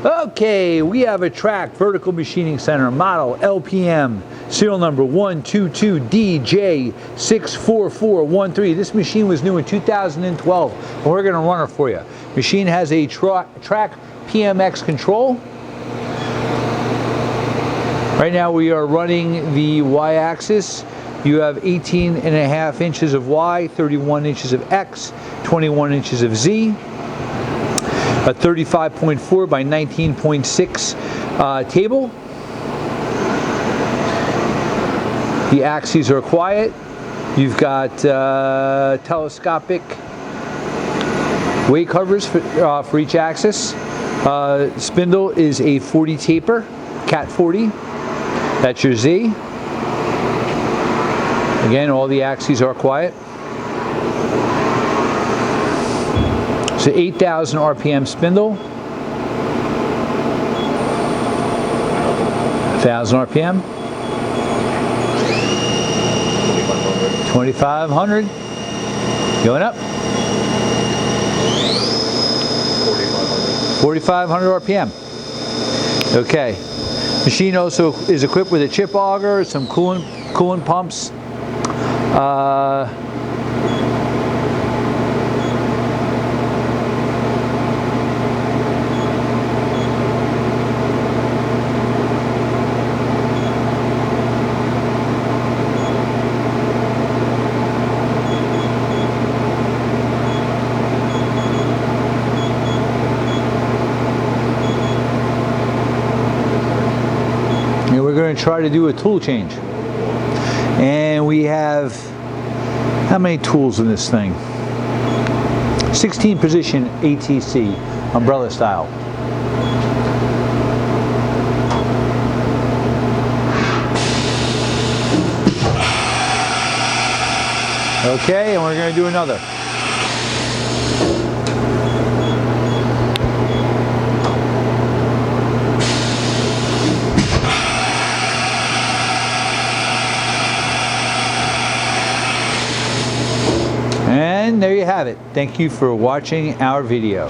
Okay, we have a Trak vertical machining center, model LPM, serial number 122DJ64413. This machine was new in 2012, and we're going to run it for you. Machine has a Trak PMX control. Right now we are running the Y-axis. You have 18.5 inches of Y, 31 inches of X, 21 inches of Z. A 35.4 by 19.6 table. The axes are quiet. You've got telescopic weight covers for each axis. Spindle is a 40 taper, Cat 40. That's your Z. Again, all the axes are quiet. So 8,000 RPM spindle, 1,000 RPM, 2,500, going up, 4,500 RPM. Okay, machine also is equipped with a chip auger, some coolant pumps. And we're going to try to do a tool change. And we have, how many tools in this thing? 16 position ATC, umbrella style. Okay, and we're going to do another. And there you have it. Thank you for watching our video.